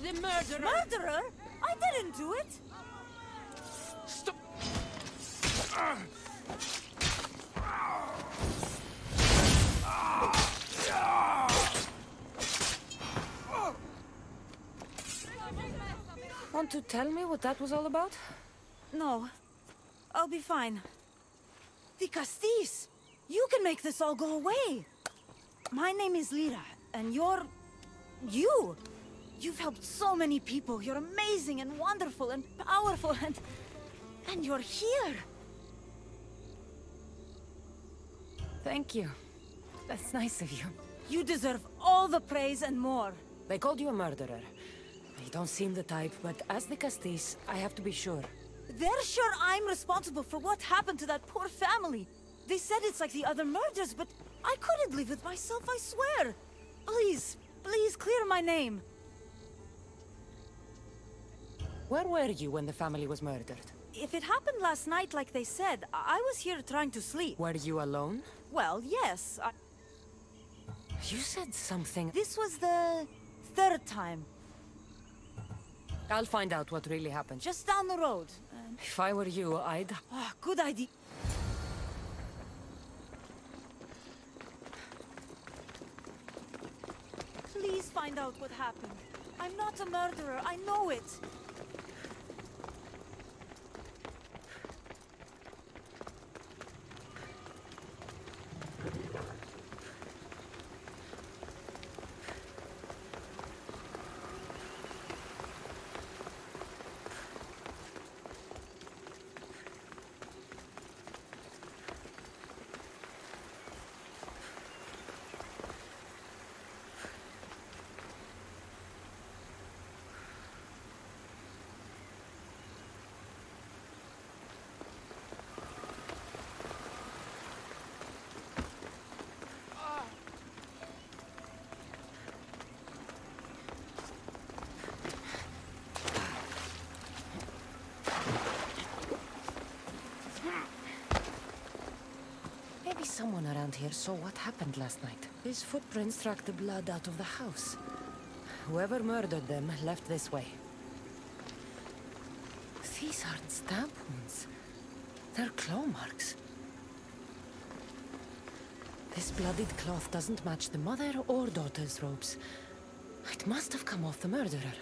the murderer! Murderer? I didn't do it! Stop! Want to tell me what that was all about? No. I'll be fine. The Castis! You can make this all go away! My name is Lyra, and you're... you! You've helped so many people. You're amazing and wonderful and powerful and... and you're here! Thank you. That's nice of you. You deserve all the praise and more. They called you a murderer. You don't seem the type, but as the Castis, I have to be sure. They're sure I'm responsible for what happened to that poor family. They said it's like the other murders, but I couldn't live with myself, I swear. Please, please clear my name. Where were you when the family was murdered? If it happened last night like they said, I was here trying to sleep. Were you alone? Well, yes. You said something... This was the third time. I'll find out what really happened. Just down the road. If I were you, I'd... Oh, good idea. Please find out what happened. I'm not a murderer, I know it. Someone around here saw what happened last night. His footprints tracked the blood out of the house. Whoever murdered them left this way. These aren't stab wounds. They're claw marks. This bloodied cloth doesn't match the mother or daughter's robes. It must have come off the murderer.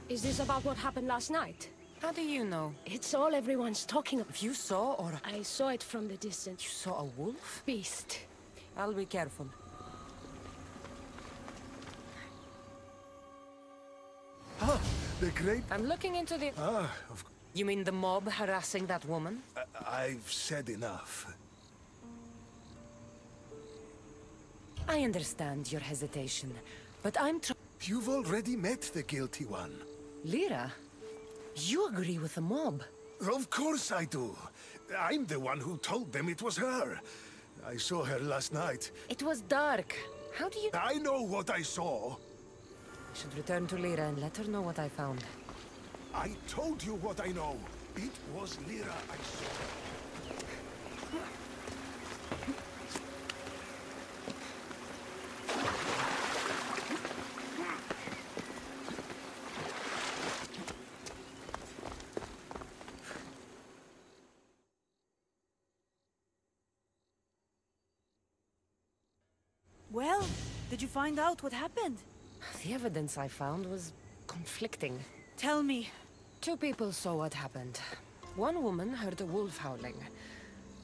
Is this about what happened last night? How do you know? It's all everyone's talking about. You saw, or... I saw it from the distance. You saw a wolf? Beast. I'll be careful. Ah, the great... I'm looking into the... Ah, of course. You mean the mob harassing that woman? I've said enough. I understand your hesitation, but I'm You've already met the guilty one. Lyra? You agree with the mob? Of course I do. I'm the one who told them it was her. I saw her last night. It was dark. How do you... I know what I saw. I should return to Lyra and let her know what I found. I told you what I know. It was Lyra I saw. Well, did you find out what happened? The evidence I found was conflicting. Tell me. 2 people saw what happened. One woman heard a wolf howling,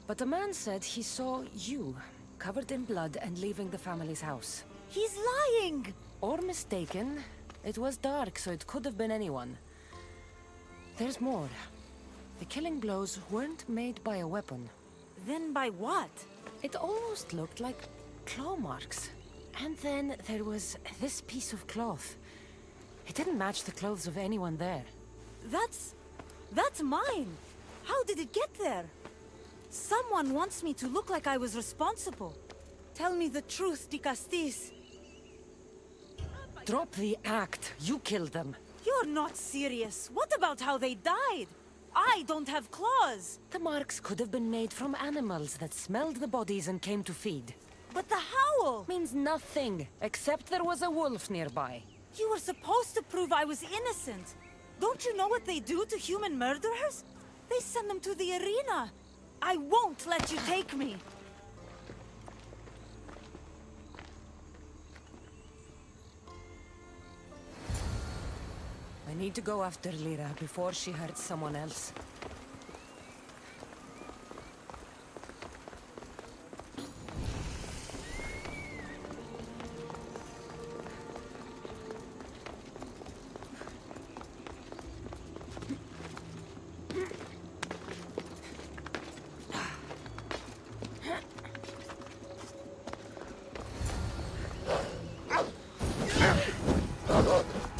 but a man said he saw you, covered in blood and leaving the family's house. He's lying! Or mistaken. It was dark, so it could have been anyone. There's more. The killing blows weren't made by a weapon. Then by what? It almost looked like claw marks. And then there was this piece of cloth. It didn't match the clothes of anyone there. That's mine! How did it get there? Someone wants me to look like I was responsible. Tell me the truth, Di Castis. Drop the act. You killed them. You're not serious. What about how they died? I don't have claws. The marks could have been made from animals that smelled the bodies and came to feed. But the howl! Means nothing, except there was a wolf nearby. You were supposed to prove I was innocent. Don't you know what they do to human murderers? They send them to the arena. I won't let you take me. I need to go after Lyra before she hurts someone else.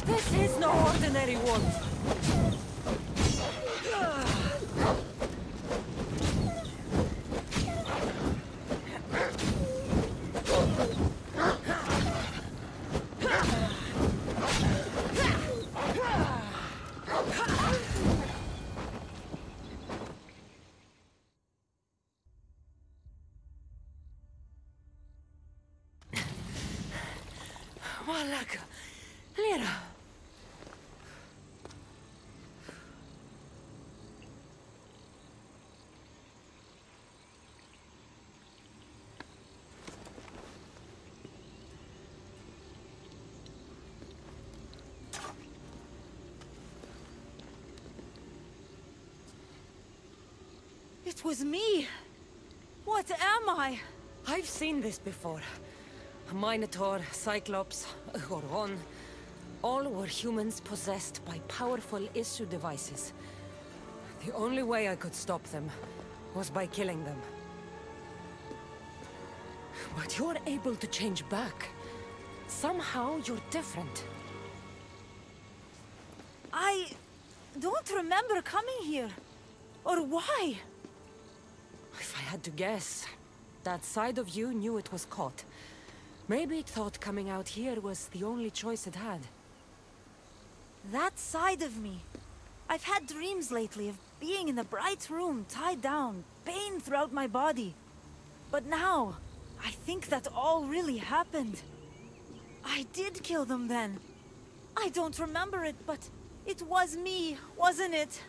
This is no ordinary wolf. Malaka, Lyra. It was me. What am I? I've seen this before. A Minotaur, Cyclops, a Goron. All were humans possessed by powerful issue devices. The only way I could stop them was by killing them. But you're able to change back. Somehow you're different. I don't remember coming here. Or why? If I had to guess, that side of you knew it was caught. Maybe it thought coming out here was the only choice it had. That side of me. I've had dreams lately of being in a bright room, tied down, pain throughout my body. But now, I think that all really happened. I did kill them then. I don't remember it, but it was me, wasn't it?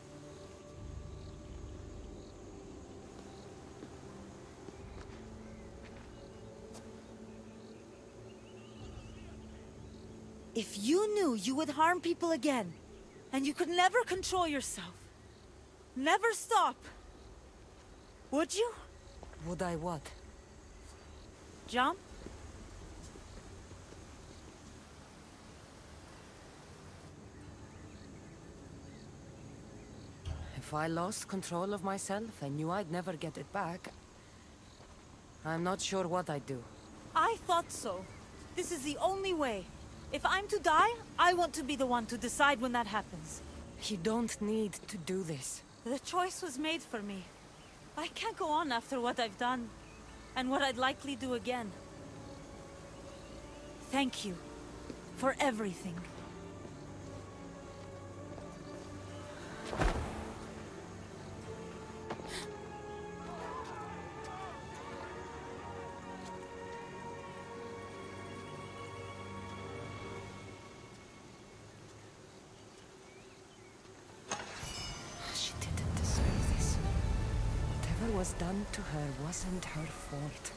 If you knew you would harm people again, and you could never control yourself, never stop, would you? Would I what? Jump? If I lost control of myself and knew I'd never get it back, I'm not sure what I'd do. I thought so. This is the only way. If I'm to die, I want to be the one to decide when that happens. You don't need to do this. The choice was made for me. I can't go on after what I've done, and what I'd likely do again. Thank you for everything. Whatever was done to her wasn't her fault.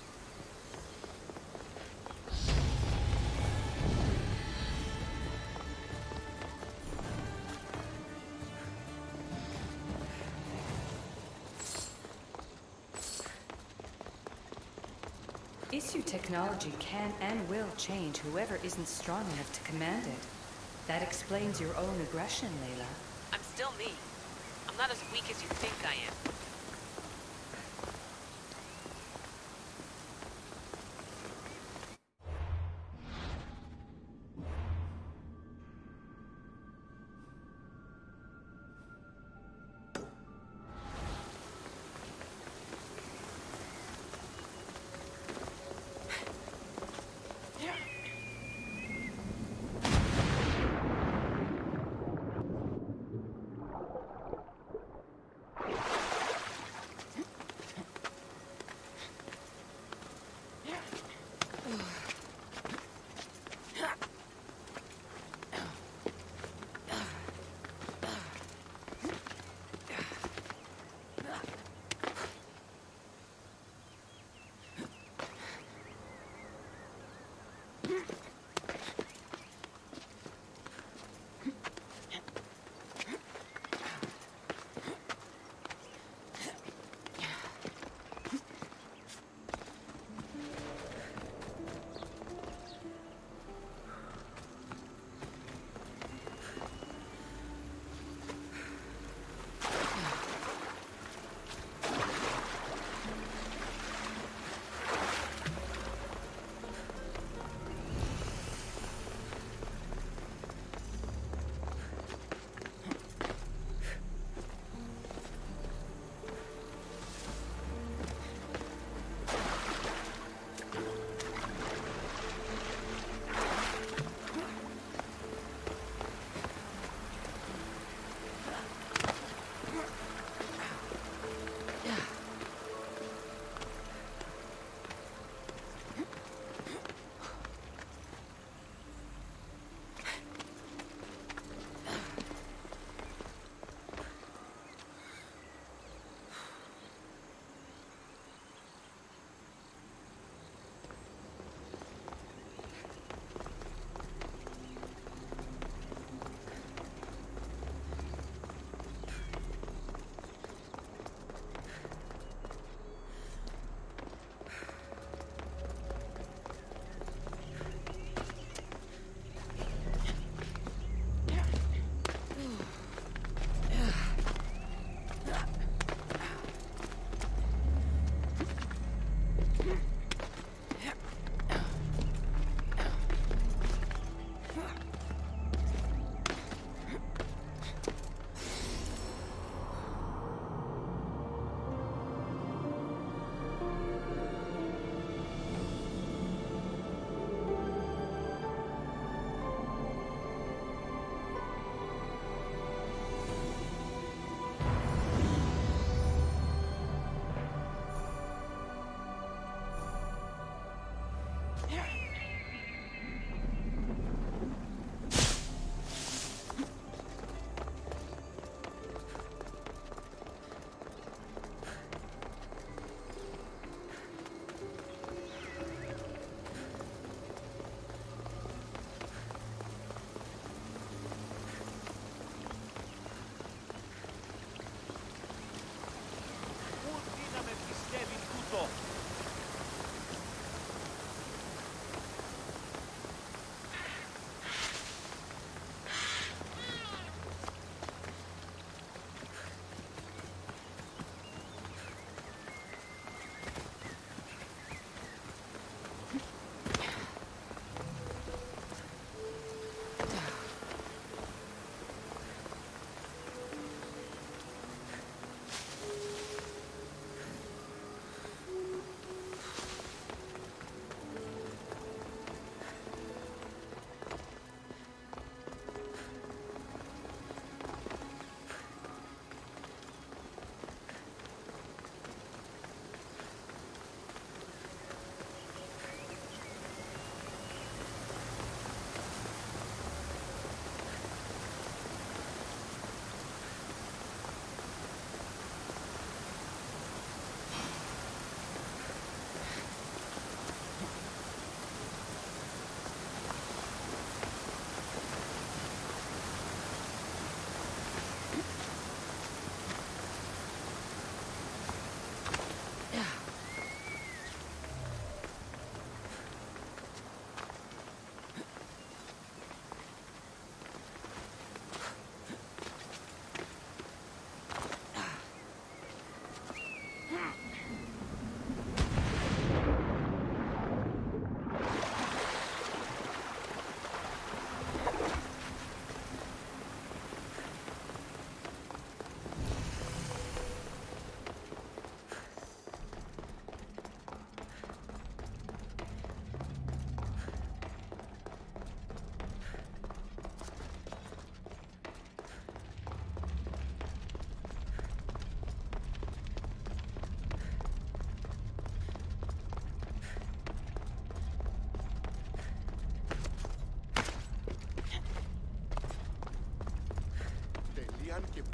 Issue technology can and will change whoever isn't strong enough to command it. That explains your own aggression, Layla. I'm still me. I'm not as weak as you think I am.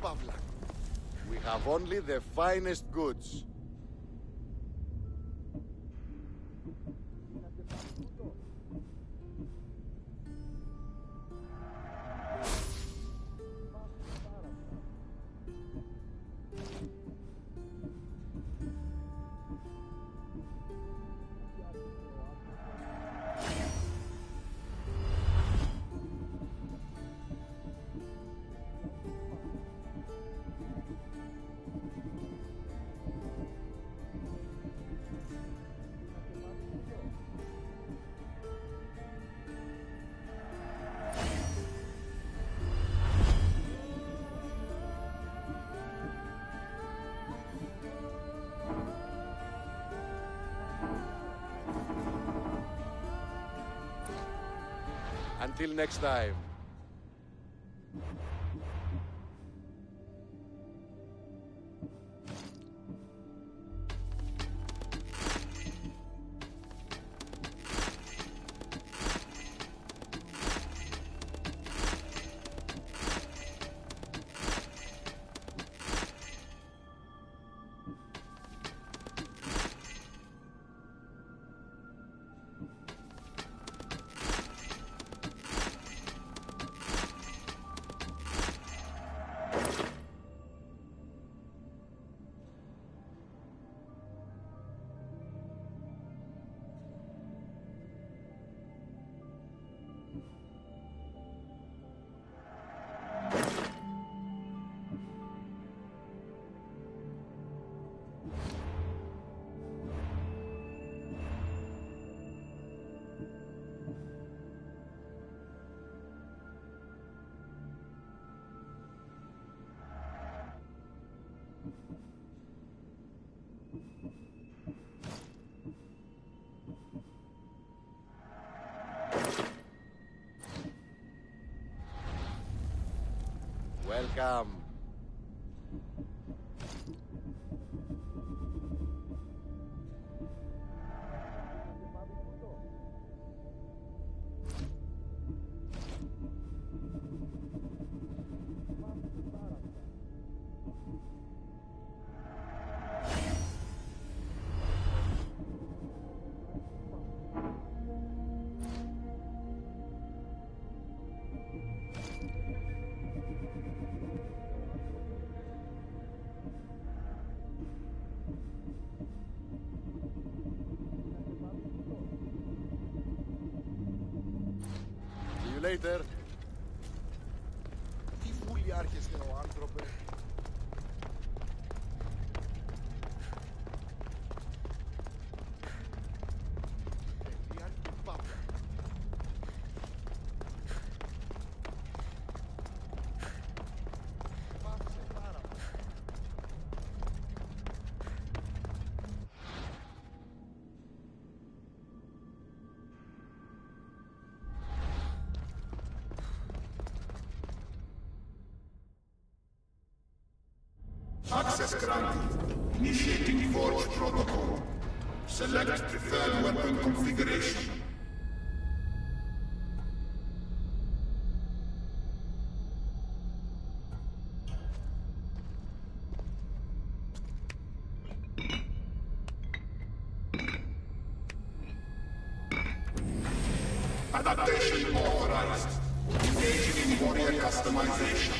Pavla. We have only the finest goods. Until next time. Welcome. Later. Τι βουλιάρχες είναι ο άνθρωπε. Access granted. Initiating Forge protocol. Select preferred weapon configuration. Adaptation authorized. Engaging in warrior customization.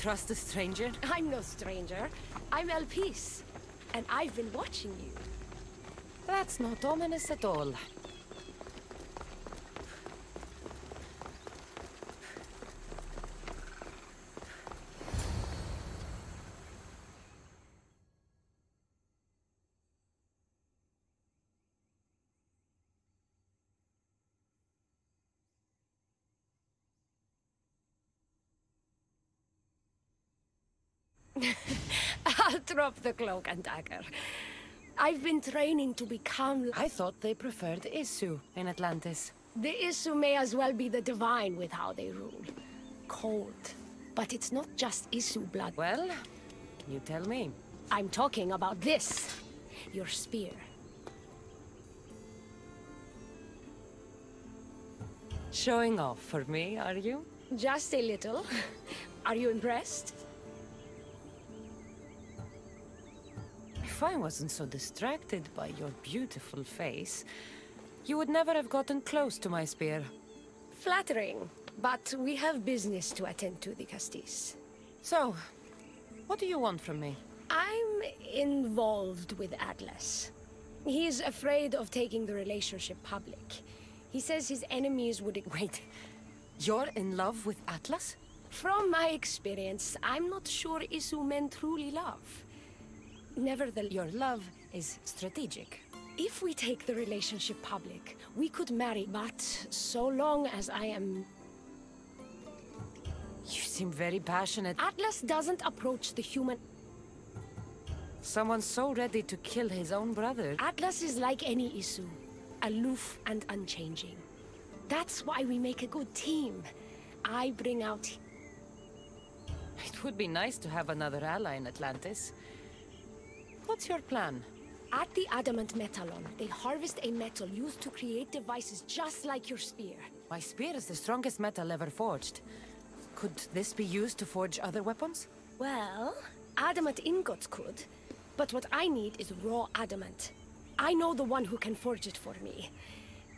trust a stranger? I'm no stranger. I'm El Peace. And I've been watching you. That's not ominous at all. I'll drop the cloak and dagger. I've been training to become... I thought they preferred Isu in Atlantis. The Isu may as well be the divine with how they rule. Cold. But it's not just Isu blood. Well, you tell me. I'm talking about this. Your spear. Showing off for me, are you? Just a little. Are you impressed? If I wasn't so distracted by your beautiful face, you would never have gotten close to my spear. Flattering. But we have business to attend to, the Castis. So, what do you want from me? I'm involved with Atlas. He's afraid of taking the relationship public. He says his enemies would... Wait, you're in love with Atlas? From my experience, I'm not sure Isu men truly love. Nevertheless, Your love is strategic. if we take the relationship public, we could marry, but so long as I am... You seem very passionate. Atlas doesn't approach the human... Someone so ready to kill his own brother. Atlas is like any Isu, aloof and unchanging. That's why we make a good team. I bring out... It would be nice to have another ally in Atlantis. What's your plan? At the Adamant Metalon, they harvest a metal used to create devices just like your spear. My spear is the strongest metal ever forged. Could this be used to forge other weapons? Well, adamant ingots could, but what I need is raw adamant. I know the one who can forge it for me.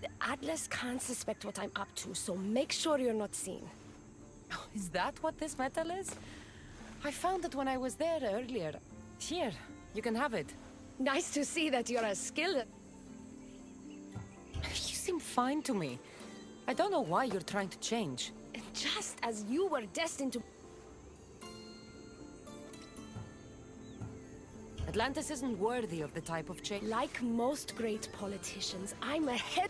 The Atlas can't suspect what I'm up to, so make sure you're not seen. Oh, is that what this metal is? I found it when I was there earlier. Here, you can have it. Nice to see that you're as skilled. You seem fine to me. I don't know why you're trying to change. Just as you were destined to... Atlantis isn't worthy of the type of change. Like most great politicians, I'm ahead...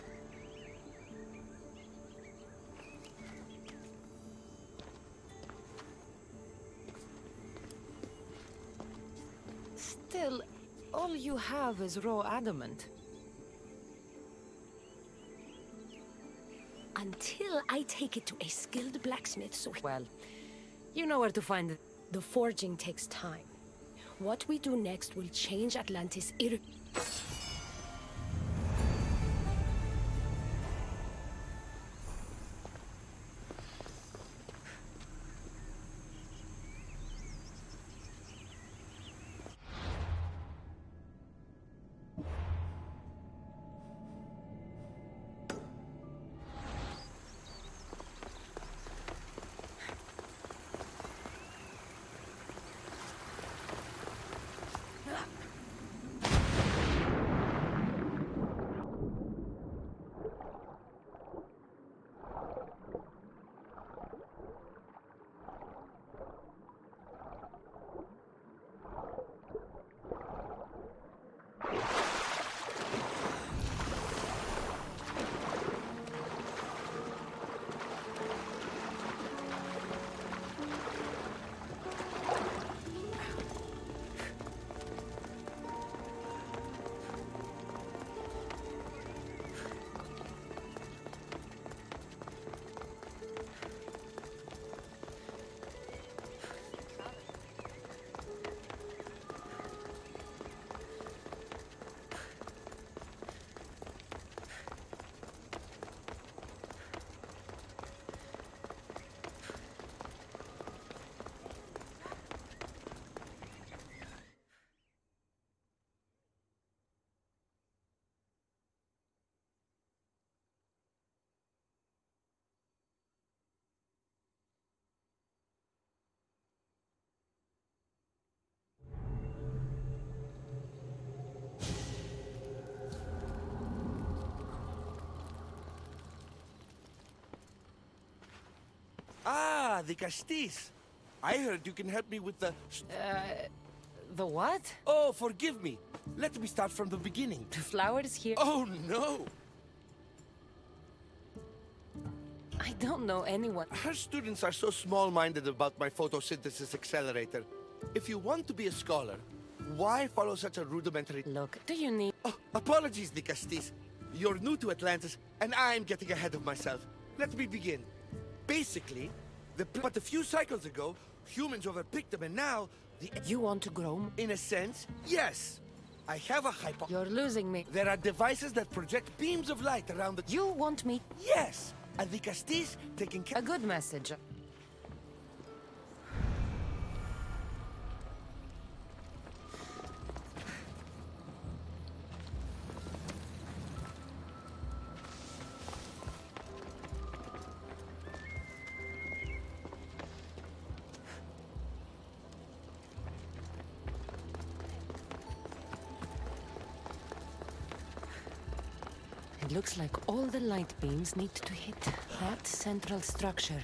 Still, all you have is raw adamant. Until I take it to a skilled blacksmith, so... Well, you know where to find it. The forging takes time. What we do next will change Atlantis Ah, the Castis. I heard you can help me with the... The what? Oh, forgive me. Let me start from the beginning. The flowers here? Oh, no! I don't know anyone. Her students are so small-minded about my photosynthesis accelerator. If you want to be a scholar, why follow such a rudimentary... Look, do you need... Oh, apologies, the Castis. You're new to Atlantis, and I'm getting ahead of myself. Let me begin. Basically, but a few cycles ago, humans overpicked them, and now... You want to grow? In a sense, yes. I have a You're losing me. There are devices that project beams of light around the... You want me? Yes! And the Castis taking care... A good message. It looks like all the light beams need to hit that central structure.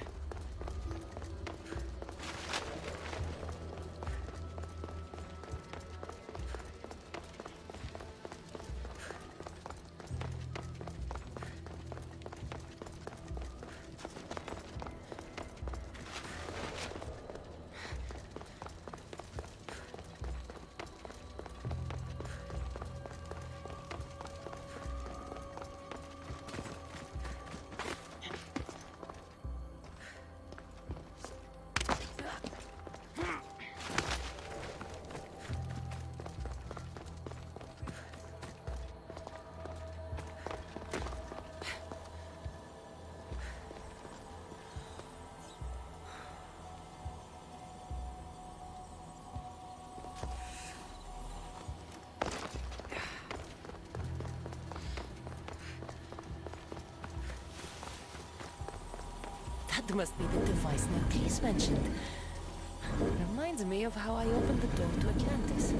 That must be the device Narcisse mentioned. Reminds me of how I opened the door to Atlantis.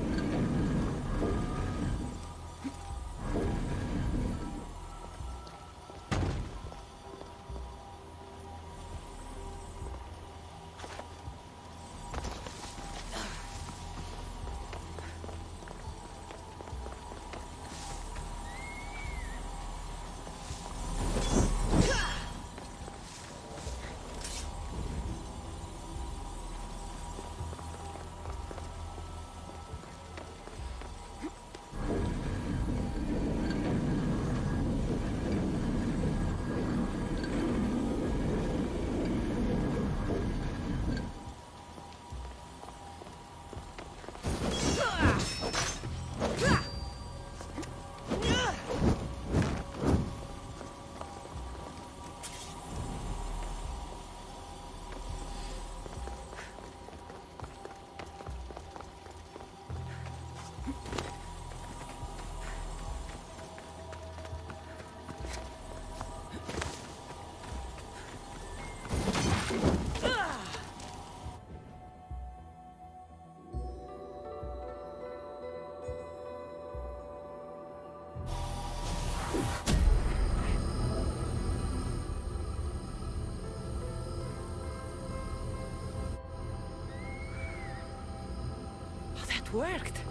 Worked.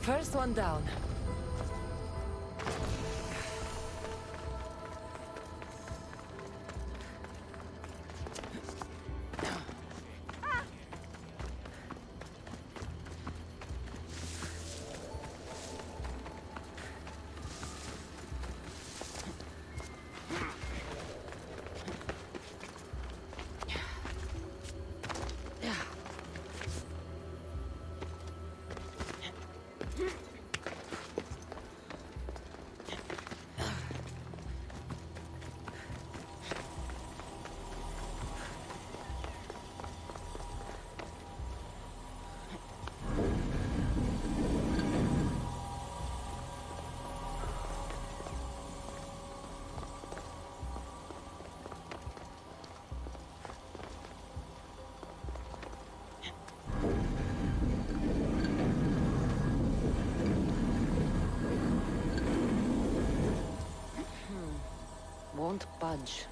First one down. Won't budge.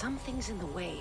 Something's in the way.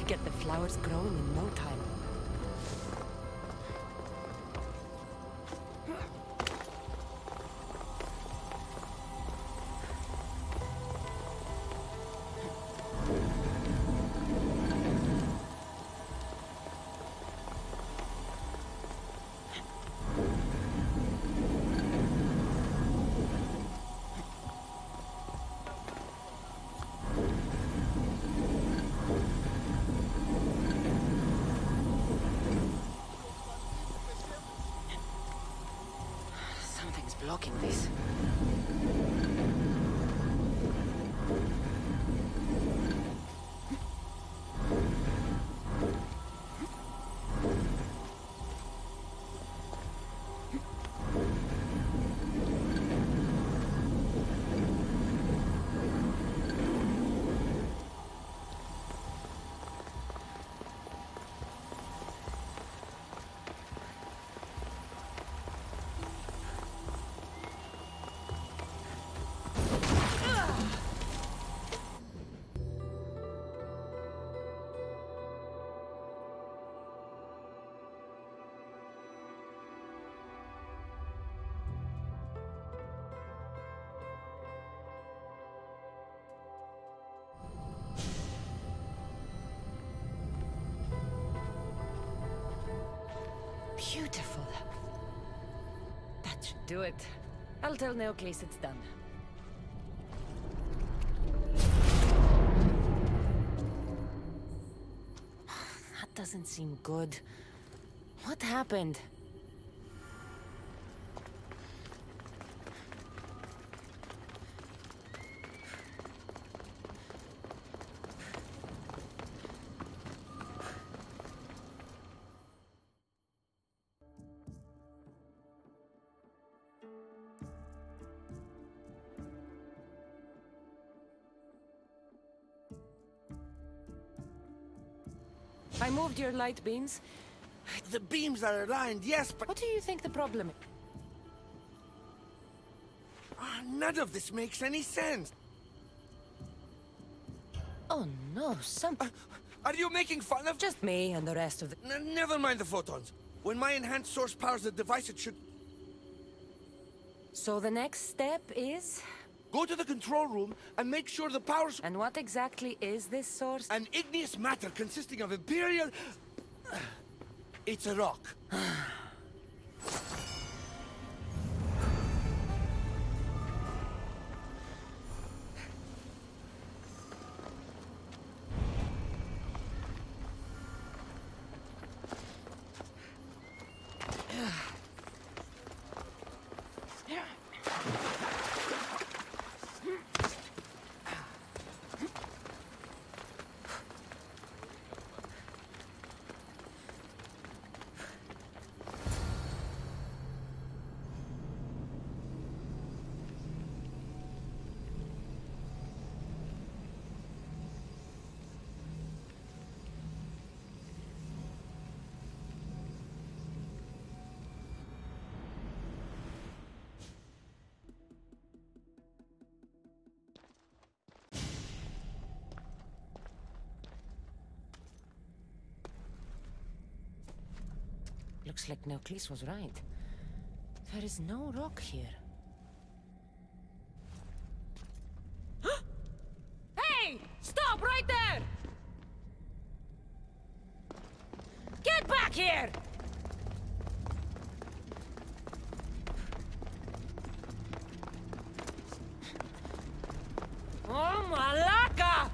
Get the flowers growing in no time. Blocking this. Beautiful. That should do it. I'll tell Neocles it's done. That doesn't seem good. What happened? I moved your light beams. The beams are aligned, yes, but... What do you think the problem is? None of this makes any sense. Oh no, Are you making fun of... Just me and the rest of the... Never mind the photons. When my enhanced source powers the device, it should... So the next step is... Go to the control room and make sure the powers... And what exactly is this source? An igneous matter consisting of Imperial... It's a rock. Looks like Neoclis was right. There is no rock here. Hey! Stop right there! Get back here! Oh, Malaka!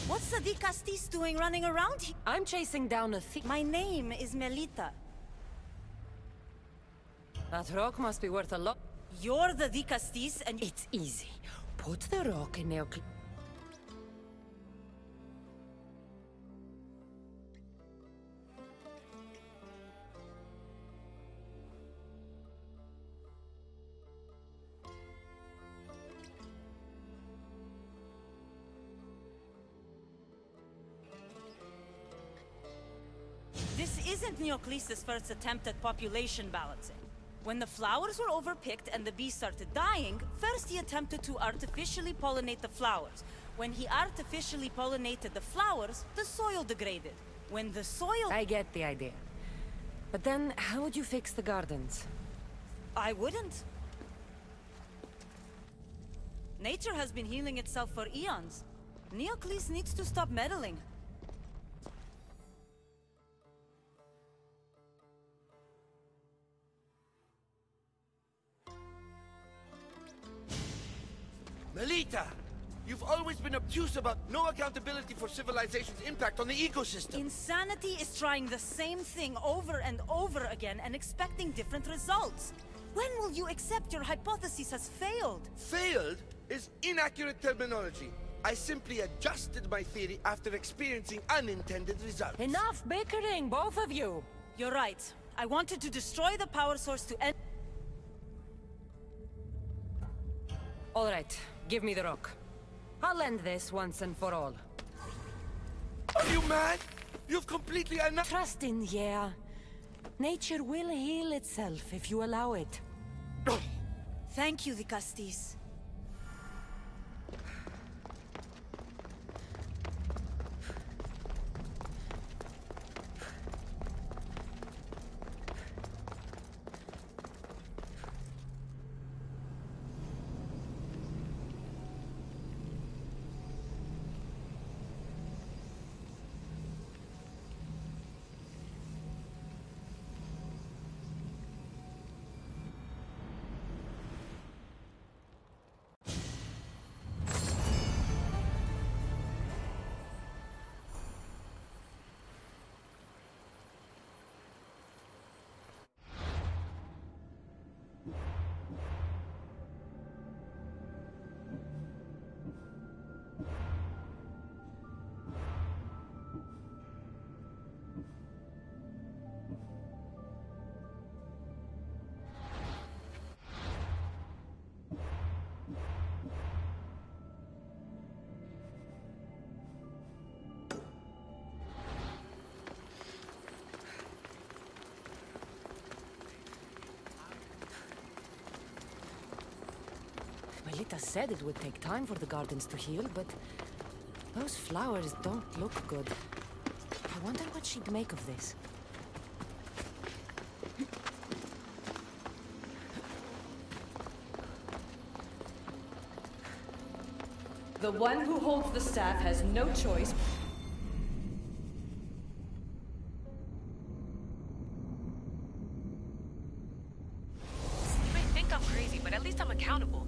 What's the Castis doing running around here? I'm chasing down a thief. My name is Melita. That rock must be worth a lot. You're the Castis and It's easy. Put the rock in Neoclis. This isn't Neoclis' first attempt at population balancing. When the flowers were overpicked and the bees started dying, first he attempted to artificially pollinate the flowers. When he artificially pollinated the flowers, the soil degraded. When the soil... I get the idea. But then, how would you fix the gardens? I wouldn't. Nature has been healing itself for eons. Neoclis needs to stop meddling. Melita! You've always been obtuse about no accountability for civilization's impact on the ecosystem. Insanity is trying the same thing over and over again and expecting different results. When will you accept your hypothesis has failed? Failed is inaccurate terminology. I simply adjusted my theory after experiencing unintended results. Enough bickering, both of you! You're right. I wanted to destroy the power source to end... All right, give me the rock. I'll end this once and for all. Are you mad? You've completely Trust in, yeah. Nature will heal itself if you allow it. Thank you, Castis. Melita said it would take time for the gardens to heal, but those flowers don't look good. I wonder what she'd make of this. The one who holds the staff has no choice. You may think I'm crazy, but at least I'm accountable.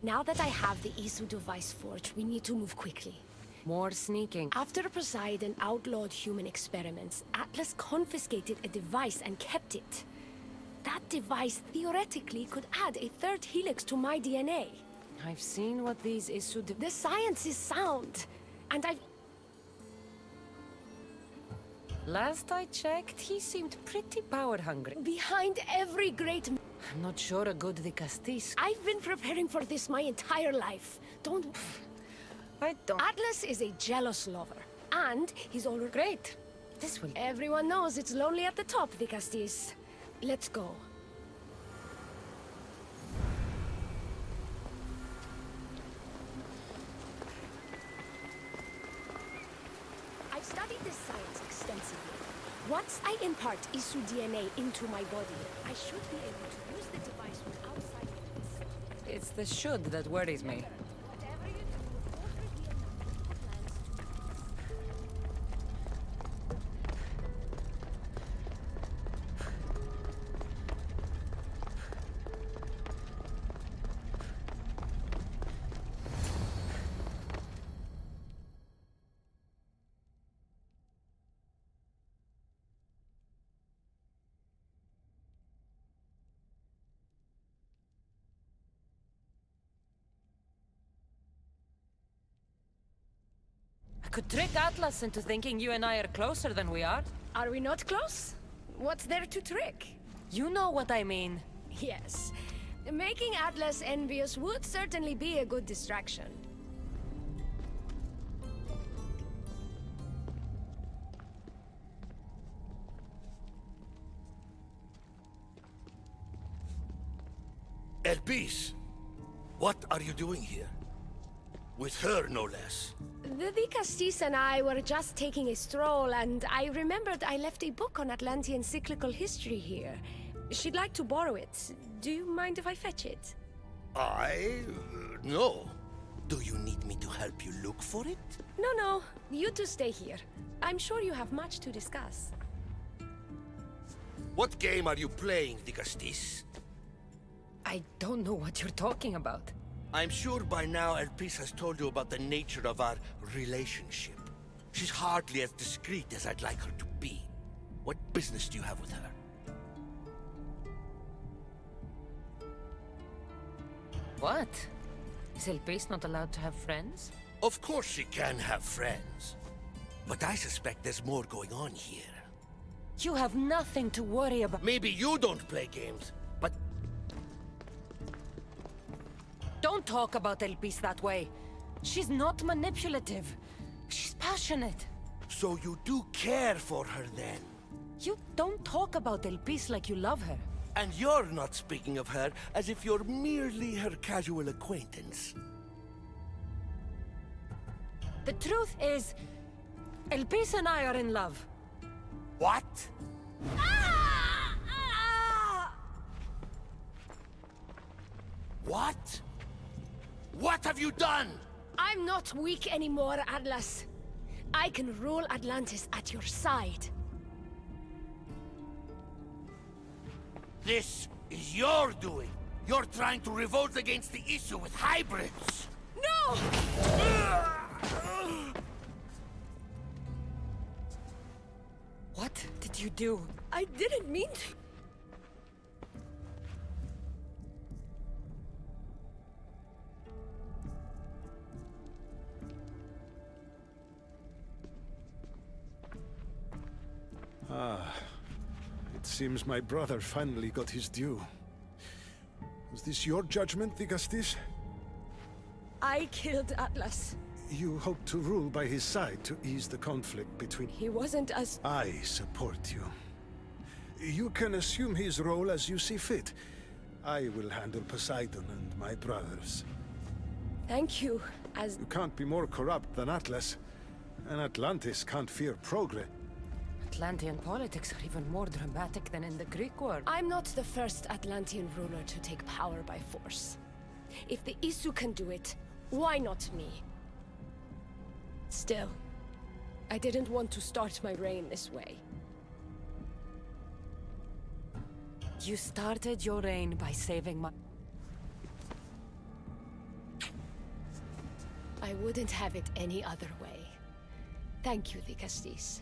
Now that I have the Isu device forged, we need to move quickly. More sneaking. After Poseidon outlawed human experiments, Atlas confiscated a device and kept it. That device theoretically could add a third helix to my DNA. I've seen what these Isu The science is sound, and I've... Last I checked, he seemed pretty power-hungry. Behind every great... I'm not sure a good Vicastis. I've been preparing for this my entire life. Don't... I don't... Atlas is a jealous lover, and he's already... Great. This will... Everyone knows it's lonely at the top, Vicastis. Let's go. I've studied this science extensively. Once I impart Isu DNA into my body, I should be able to use the device without side effects. It's the should that worries me. Whatever you do, report reveal the plans to... I could trick Atlas into thinking you and I are closer than we are. Are we not close? What's there to trick? You know what I mean. Yes. Making Atlas envious would certainly be a good distraction. Elpis, what are you doing here? With her, no less. The Vicastis and I were just taking a stroll, and I remembered I left a book on Atlantean cyclical history here. She'd like to borrow it. Do you mind if I fetch it? No. Do you need me to help you look for it? No. You two stay here. I'm sure you have much to discuss. What game are you playing, Vicastis? I don't know what you're talking about. I'm sure by now Elpis has told you about the nature of our relationship. She's hardly as discreet as I'd like her to be. What business do you have with her? What? Is Elpis not allowed to have friends? Of course she can have friends. But I suspect there's more going on here. You have nothing to worry about. Maybe you don't play games, but... Don't talk about Elpis that way. She's not manipulative. She's passionate. So you do care for her then? You don't talk about Elpis like you love her. And you're not speaking of her as if you're merely her casual acquaintance. The truth is, Elpis and I are in love. What? What? What have you done? I'm not weak anymore, Atlas. I can rule Atlantis at your side. This is your doing. You're trying to revolt against the Isu with hybrids. No! What did you do? I didn't mean to. It seems my brother finally got his due. Was this your judgment, Vicastis? I killed Atlas. You hope to rule by his side to ease the conflict between... He wasn't as... I support you. You can assume his role as you see fit. I will handle Poseidon and my brothers. Thank you, as... You can't be more corrupt than Atlas. And Atlantis can't fear progress. Atlantean politics are even more dramatic than in the Greek world. I'm not the first Atlantean ruler to take power by force. If the Isu can do it, why not me? Still, I didn't want to start my reign this way. You started your reign by saving my... I wouldn't have it any other way. Thank you, the Castis.